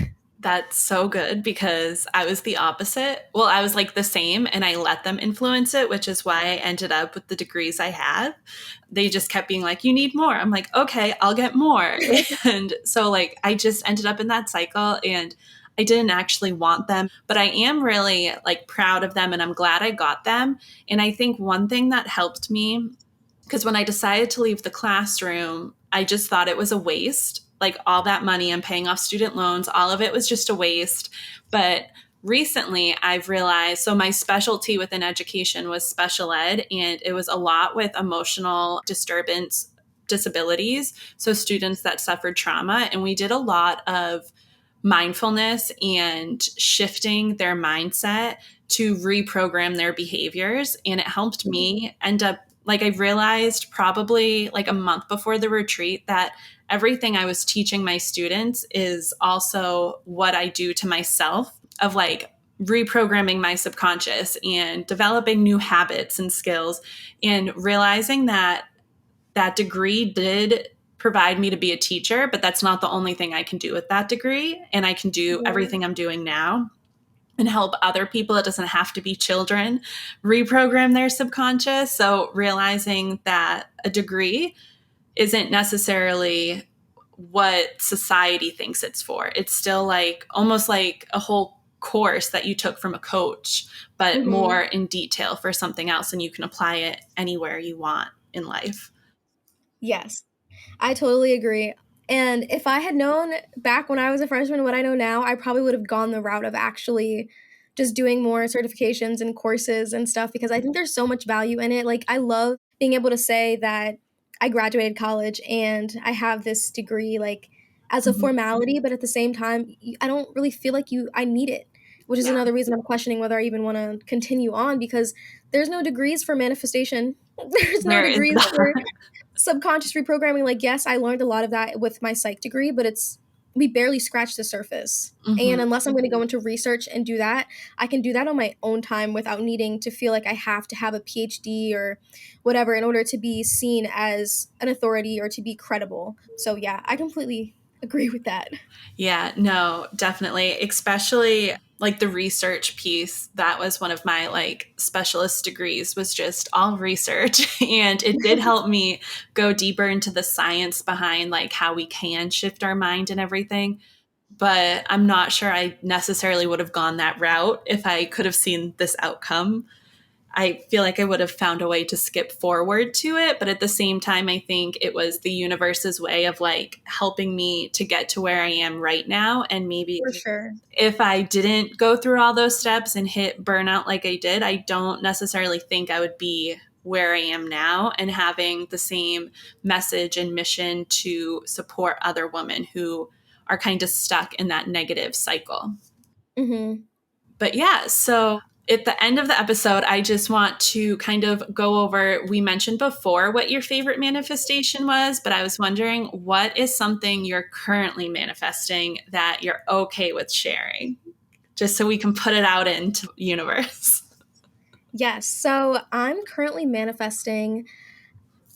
That's so good because I was the opposite. Well, I was like the same and I let them influence it, which is why I ended up with the degrees I had. They just kept being like, you need more. I'm like, okay, I'll get more. And so, like, I just ended up in that cycle and I didn't actually want them, but I am really like proud of them and I'm glad I got them. And I think one thing that helped me, because when I decided to leave the classroom, I just thought it was a waste. Like all that money I'm paying off student loans, all of it was just a waste. But recently I've realized, so my specialty within education was special ed, and it was a lot with emotional disturbance disabilities. So students that suffered trauma. And we did a lot of mindfulness and shifting their mindset to reprogram their behaviors. And it helped me end up, like, I realized probably like a month before the retreat that everything I was teaching my students is also what I do to myself, of like reprogramming my subconscious and developing new habits and skills, and realizing that that degree did provide me to be a teacher, but that's not the only thing I can do with that degree. And I can do Yeah. everything I'm doing now and help other people. It doesn't have to be children reprogram their subconscious. So realizing that a degree isn't necessarily what society thinks it's for. It's still like almost like a whole course that you took from a coach, but Hmm. more in detail for something else, and you can apply it anywhere you want in life. Yes. I totally agree. And if I had known back when I was a freshman what I know now, I probably would have gone the route of actually just doing more certifications and courses and stuff because I think there's so much value in it. Like, I love being able to say that I graduated college and I have this degree, like, as a Mhm. formality, but at the same time, I don't really feel like I need it, which is Yeah, another reason I'm questioning whether I even want to continue on because there's no degrees for manifestation. There's no there is degrees for that. subconscious reprogramming. Like, yes, I learned a lot of that with my psych degree, but we barely scratched the surface. And Mhm. unless I'm going to go into research and do that, I can do that on my own time without needing to feel like I have to have a PhD or whatever in order to be seen as an authority or to be credible. So yeah, I completely agree with that. Yeah, no, definitely. Especially like the research piece, that was one of my like specialist degrees, was just all research. And it did help me go deeper into the science behind like how we can shift our mind and everything. But I'm not sure I necessarily would have gone that route if I could have seen this outcome. I feel like I would have found a way to skip forward to it. But at the same time, I think it was the universe's way of like helping me to get to where I am right now. And maybe For sure. if I didn't go through all those steps and hit burnout like I did, I don't necessarily think I would be where I am now and having the same message and mission to support other women who are kind of stuck in that negative cycle. Mm-hmm. But yeah, so at the end of the episode, I just want to kind of go over, we mentioned before what your favorite manifestation was, but I was wondering, what is something you're currently manifesting that you're okay with sharing? Just so we can put it out into the universe. Yes. So I'm currently manifesting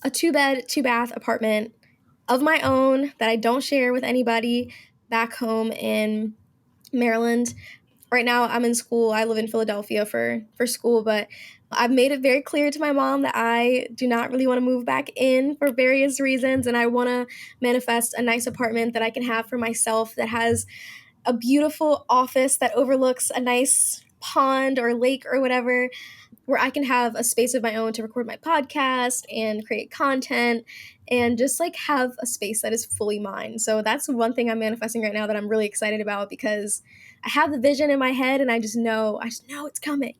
a 2-bed, 2-bath apartment of my own that I don't share with anybody back home in Maryland. Right now I'm in school. I live in Philadelphia for school, but I've made it very clear to my mom that I do not really want to move back in for various reasons, and I want to manifest a nice apartment that I can have for myself that has a beautiful office that overlooks a nice pond or lake or whatever, where I can have a space of my own to record my podcast and create content and just like have a space that is fully mine. So that's one thing I'm manifesting right now that I'm really excited about, because I have the vision in my head and I just know it's coming.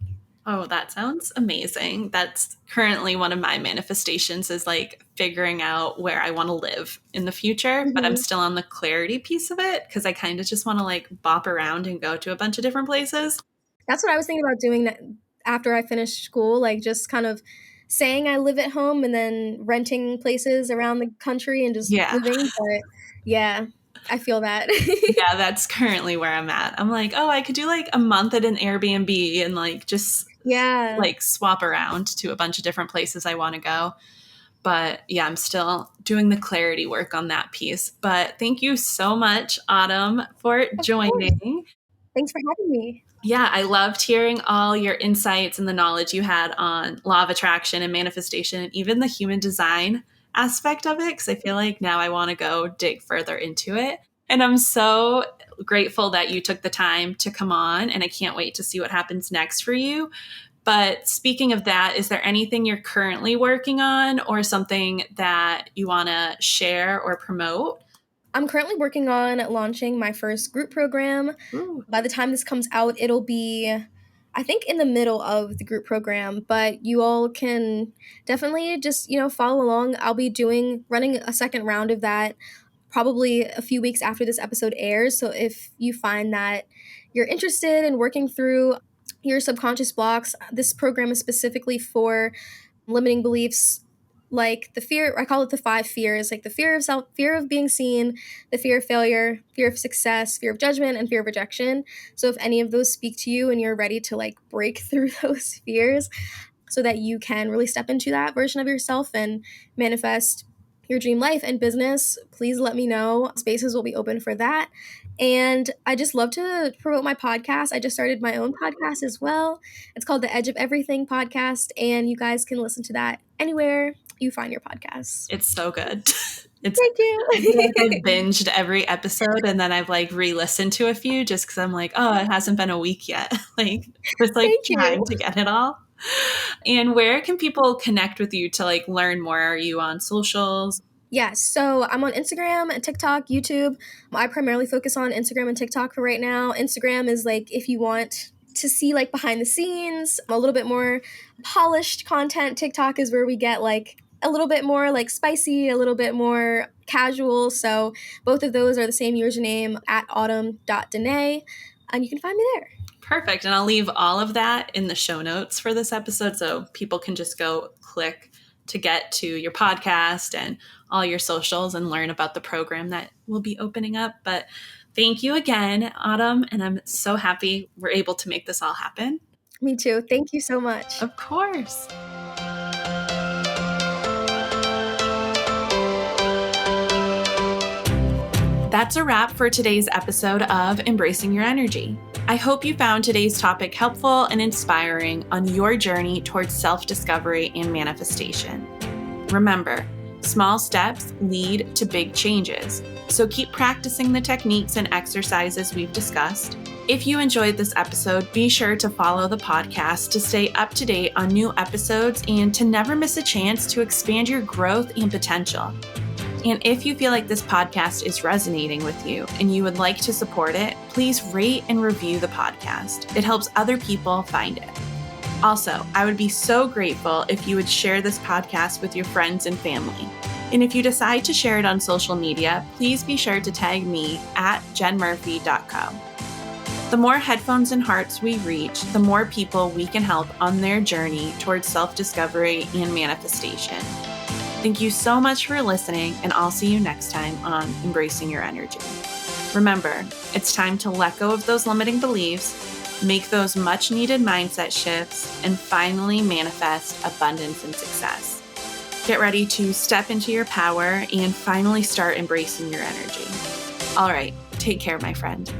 Oh, that sounds amazing. That's currently one of my manifestations, is like figuring out where I want to live in the future, but I'm still on the clarity piece of it because I kind of just want to like bop around and go to a bunch of different places. That's what I was thinking about doing that after I finished school, like just kind of saying I live at home and then renting places around the country and just living. But yeah, I feel that. Yeah, that's currently where I'm at. I'm like, oh, I could do like a month at an Airbnb and like just like swap around to a bunch of different places I want to go. But yeah, I'm still doing the clarity work on that piece. But thank you so much, Autumn, for joining. Thanks for having me. Yeah, I loved hearing all your insights and the knowledge you had on law of attraction and manifestation, and even the human design aspect of it, because I feel like now I want to go dig further into it. And I'm so grateful that you took the time to come on, and I can't wait to see what happens next for you. But speaking of that, is there anything you're currently working on or something that you want to share or promote? I'm currently working on launching my first group program. Ooh. By the time this comes out, it'll be, I think, in the middle of the group program, but you all can definitely just, follow along. I'll be running a second round of that probably a few weeks after this episode airs. So if you find that you're interested in working through your subconscious blocks, this program is specifically for limiting beliefs, like the fear, I call it the 5 fears, like the fear of self, fear of being seen, the fear of failure, fear of success, fear of judgment, and fear of rejection. So if any of those speak to you and you're ready to like break through those fears so that you can really step into that version of yourself and manifest your dream life and business, please let me know. Spaces will be open for that. And I just love to promote my podcast. I just started my own podcast as well. It's called The Edge of Everything Podcast, and you guys can listen to that anywhere you find your podcasts. It's so good. Thank you. I've binged every episode and then I've like re-listened to a few just because I'm like, oh, it hasn't been a week yet. Like just like trying to get it all. And where can people connect with you to like learn more? Are you on socials? Yes. So I'm on Instagram, TikTok, YouTube. I primarily focus on Instagram and TikTok for right now. Instagram is like if you want to see like behind the scenes, a little bit more polished content. TikTok is where we get like a little bit more like spicy, a little bit more casual. So both of those are the same username at autumn.danae, and you can find me there. Perfect. And I'll leave all of that in the show notes for this episode so people can just go click to get to your podcast and all your socials and learn about the program that will be opening up. But thank you again, Autumn. And I'm so happy we're able to make this all happen. Me too. Thank you so much. Of course. That's a wrap for today's episode of Embracing Your Energy. I hope you found today's topic helpful and inspiring on your journey towards self-discovery and manifestation. Remember, small steps lead to big changes, so keep practicing the techniques and exercises we've discussed. If you enjoyed this episode, be sure to follow the podcast to stay up to date on new episodes and to never miss a chance to expand your growth and potential. And if you feel like this podcast is resonating with you and you would like to support it, please rate and review the podcast. It helps other people find it. Also, I would be so grateful if you would share this podcast with your friends and family. And if you decide to share it on social media, please be sure to tag me at jenmurphy.co. The more headphones and hearts we reach, the more people we can help on their journey towards self-discovery and manifestation. Thank you so much for listening, and I'll see you next time on Embracing Your Energy. Remember, it's time to let go of those limiting beliefs, make those much-needed mindset shifts, and finally manifest abundance and success. Get ready to step into your power and finally start embracing your energy. All right, take care, my friend.